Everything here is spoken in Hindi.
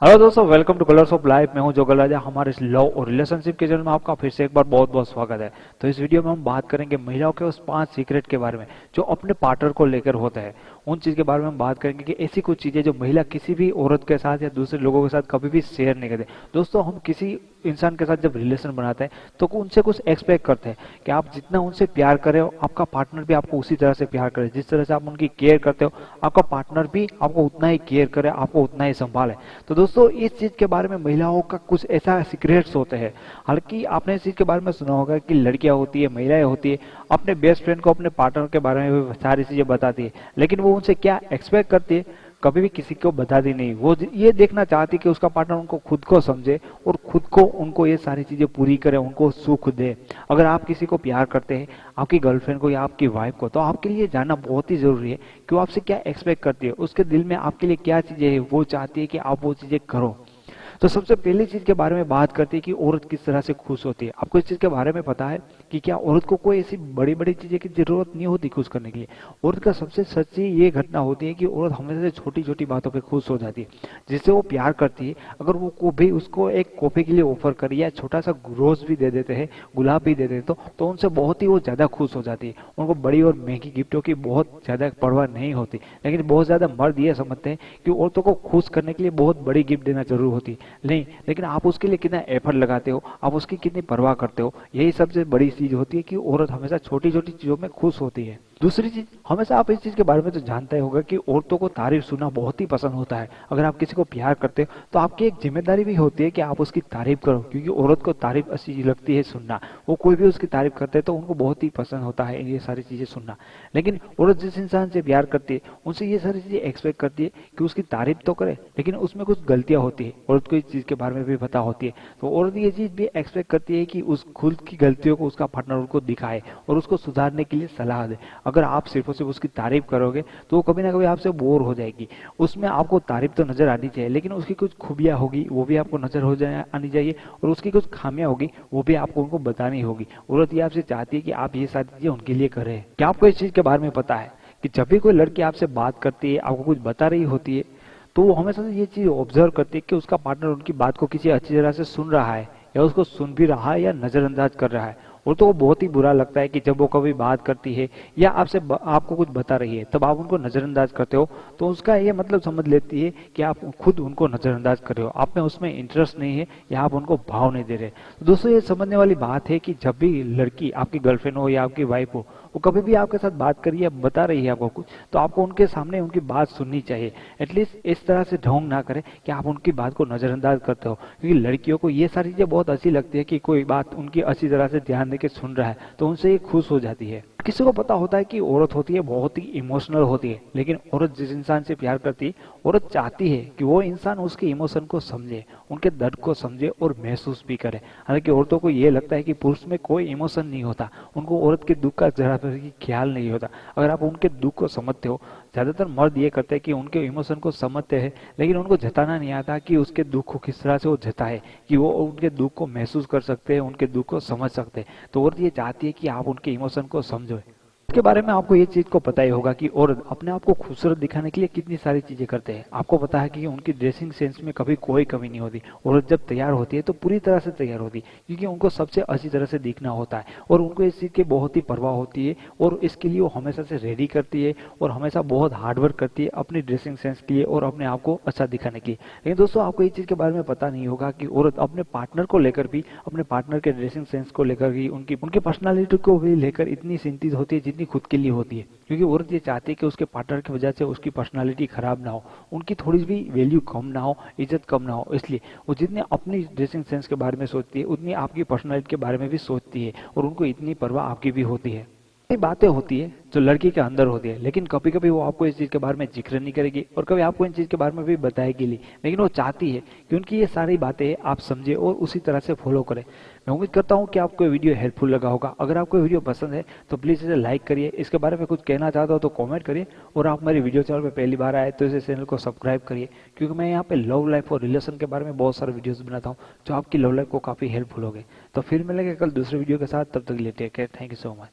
हेलो दोस्तों, welcome two colours of life. मैं हूं जोगल राजा। हमारे इस लव और रिलेशनशिप के चैनल में आपका फिर से एक बार बहुत बहुत स्वागत है। तो इस वीडियो में हम बात करेंगे महिलाओं के उस 5 सीक्रेट के बारे में जो अपने पार्टनर को लेकर होता है। उन चीज के बारे में हम बात करेंगे कि ऐसी कुछ चीजें जो महिला किसी भी औरत के साथ या दूसरे लोगों के साथ कभी भी शेयर नहीं करते। दोस्तों, हम किसी इंसान के साथ जब रिलेशन बनाते हैं तो उनसे कुछ एक्सपेक्ट करते हैं कि आप जितना उनसे प्यार करें हो, आपका पार्टनर भी आपको उसी तरह से प्यार करे। जिस तरह से आप उनकी केयर करते हो, आपका पार्टनर भी आपको उतना ही केयर करे, आपको उतना ही संभाले। तो दोस्तों, इस चीज के बारे में महिलाओं का कुछ ऐसा सीक्रेट्स होते हैं। हालांकि आपने इस चीज के बारे में सुना होगा कि लड़कियां होती है, महिलाएं होती है, अपने बेस्ट फ्रेंड को अपने पार्टनर के बारे में भी सारी चीजें बताती है, लेकिन वो उनसे क्या एक्सपेक्ट करती है कभी भी किसी को बताती नहीं। वो ये देखना चाहती कि उसका पार्टनर उनको खुद को समझे और खुद को उनको ये सारी चीजें पूरी करे, उनको सुख दे। अगर आप किसी को प्यार करते हैं, आपकी गर्लफ्रेंड को या आपकी वाइफ को, तो आपके लिए जानना बहुत ही जरूरी है कि वो आपसे क्या एक्सपेक्ट करती है, उसके दिल में आपके लिए क्या चीजें है, वो चाहती है कि आप वो चीजें करो। तो सबसे पहली चीज के बारे में बात करते हैं कि औरत किस तरह से खुश होती है। आपको इस चीज के बारे में पता है कि क्या औरत को कोई ऐसी बड़ी बड़ी चीजें की जरूरत नहीं होती खुश करने के लिए। औरत का सबसे सच्ची ये घटना होती है कि औरत हमेशा से छोटी छोटी बातों पे खुश हो जाती है, जिससे वो प्यार करती है। अगर वो को भी उसको एक कॉफी के लिए ऑफर करे या छोटा सा रोज भी दे देते हैं, गुलाब भी दे देते तो उनसे बहुत ही वो ज्यादा खुश हो जाती है। उनको बड़ी और महंगी गिफ्टों की बहुत ज्यादा परवाह नहीं होती। लेकिन बहुत ज्यादा मर्द ये समझते हैं कि औरतों को खुश करने के लिए बहुत बड़ी गिफ्ट देना जरूर होती नहीं, लेकिन आप उसके लिए कितना एफर्ट लगाते हो, आप उसकी कितनी परवाह करते हो, यही सबसे बड़ी चीज होती है कि औरत हमेशा छोटी छोटी चीजों में खुश होती है। दूसरी चीज, हमेशा आप इस चीज के बारे में तो जानते होगा कि औरतों को तारीफ सुनना बहुत ही पसंद होता है। अगर आप किसी को प्यार करते हो तो आपकी एक जिम्मेदारी भी होती है कि आप उसकी तारीफ करो, क्योंकि औरत को तारीफ अच्छी लगती है सुनना। वो कोई भी उसकी तारीफ करते हैं तो उनको बहुत ही पसंद होता है ये सारी चीजें सुनना। लेकिन औरत जिस इंसान से प्यार करती है उनसे ये सारी चीजें एक्सपेक्ट करती है कि उसकी तारीफ तो करे, लेकिन उसमें कुछ गलतियां होती है, औरत को इस चीज के बारे में भी पता होती है। तो औरत ये चीज भी एक्सपेक्ट करती है कि उस खुद की गलतियों को उसका पार्टनर उनको दिखाए और उसको सुधारने के लिए सलाह दे। अगर आप सिर्फ और सिर्फ उसकी तारीफ करोगे तो वो कभी ना कभी आपसे बोर हो जाएगी। उसमें आपको तारीफ तो नजर आनी चाहिए, लेकिन उसकी कुछ खूबियां होगी वो भी आपको नजर हो जाए आनी चाहिए, और उसकी कुछ खामियां होगी वो भी आपको उनको बतानी होगी। औरत ये आपसे चाहती है कि आप ये सारी चीजें उनके लिए करें। क्या आपको इस चीज के बारे में पता है कि जब भी कोई लड़की आपसे बात करती है, आपको कुछ बता रही होती है, तो वो हमेशा से ये चीज ऑब्जर्व करती है कि उसका पार्टनर उनकी बात को किसी अच्छी तरह से सुन रहा है, या उसको सुन भी रहा है या नजरअंदाज कर रहा है। और तो वो बहुत ही बुरा लगता है कि जब वो कभी बात करती है या आपको कुछ बता रही है, तब आप उनको नजरअंदाज करते हो, तो उसका ये मतलब समझ लेती है कि आप खुद उनको नजरअंदाज कर रहे हो, आप में उसमें इंटरेस्ट नहीं है या आप उनको भाव नहीं दे रहे। तो दोस्तों, ये समझने वाली बात है कि जब भी लड़की आपकी गर्लफ्रेंड हो या आपकी वाइफ हो, वो कभी भी आपके साथ बात करी है, बता रही है आपको कुछ, तो आपको उनके सामने उनकी बात सुननी चाहिए। एटलीस्ट इस तरह से ढोंग ना करें कि आप उनकी बात को नजरअंदाज करते हो, क्योंकि लड़कियों को ये सारी चीजें बहुत अच्छी लगती है कि कोई बात उनकी अच्छी तरह से ध्यान देके सुन रहा है, तो उनसे ये खुश हो जाती है। किसी को पता होता है कि औरत होती है बहुत ही इमोशनल होती है, लेकिन औरत जिस इंसान से प्यार करती है, औरत चाहती है कि वो इंसान उसके इमोशन को समझे, उनके दर्द को समझे और महसूस भी करे। हालांकि औरतों को ये लगता है कि पुरुष में कोई इमोशन नहीं होता, उनको औरत के दुख का जरा भी ख्याल नहीं होता। अगर आप उनके दुख को समझते हो, ज्यादातर मर्द ये करते हैं कि उनके इमोशन को समझते हैं, लेकिन उनको जताना नहीं आता कि उसके दुख को किस तरह से वो जताए, कि वो उनके दुख को महसूस कर सकते हैं, उनके दुख को समझ सकते हैं। तो औरत ये चाहती है कि आप उनके इमोशन को समझो। इसके बारे में आपको ये चीज को पता ही होगा कि औरत अपने आप को खूबसूरत दिखाने के लिए कितनी सारी चीजें करते हैं। आपको पता है कि उनकी ड्रेसिंग सेंस में कभी कोई कमी नहीं होती। औरत जब तैयार होती है तो पूरी तरह से तैयार होती है, क्योंकि उनको सबसे अच्छी तरह से दिखना होता है और उनको इस चीज की बहुत ही परवाह होती है, और इसके लिए वो हमेशा से रेडी करती है और हमेशा बहुत हार्डवर्क करती है अपनी ड्रेसिंग सेंस के लिए और अपने आप को अच्छा दिखाने के लिए। लेकिन दोस्तों, आपको ये चीज के बारे में पता नहीं होगा कि औरत अपने पार्टनर को लेकर भी, अपने पार्टनर के ड्रेसिंग सेंस को लेकर भी, उनकी पर्सनालिटी को भी लेकर इतनी चिंतित होती है जितनी खुद के लिए होती है। क्योंकि औरत ये चाहती है कि उसके पार्टनर की वजह से उसकी पर्सनालिटी खराब ना हो, उनकी थोड़ी भी वैल्यू कम ना हो, इज्जत कम ना हो। इसलिए वो जितने अपनी ड्रेसिंग सेंस के बारे में सोचती है, उतनी आपकी पर्सनालिटी के बारे में भी सोचती है, और उनको इतनी परवाह आपकी भी होती है। ये बातें होती है जो लड़की के अंदर होती है, लेकिन कभी कभी वो आपको इस चीज के बारे में जिक्र नहीं करेगी और कभी आपको इन चीज के बारे में भी बताएगी नहीं, लेकिन वो चाहती है कि उनकी ये सारी बातें आप समझे और उसी तरह से फॉलो करें। मैं उम्मीद करता हूँ कि आपको वीडियो हेल्पफुल लगा होगा। अगर आपको वीडियो पसंद है तो प्लीज इसे लाइक करिए, इसके बारे में कुछ कहना चाहते हो तो कॉमेंट करिए, और आप मेरे वीडियो चैनल पर पहली बार आए तो इस चैनल को सब्सक्राइब करिए, क्योंकि मैं यहाँ पे लव लाइफ और रिलेशन के बारे में बहुत सारे वीडियोस बनाता हूँ जो आपकी लव लाइफ को काफी हेल्पफुल होंगे। तो फिर मिलेंगे कल दूसरे वीडियो के साथ, तब तक के लिए take care, thank you so much.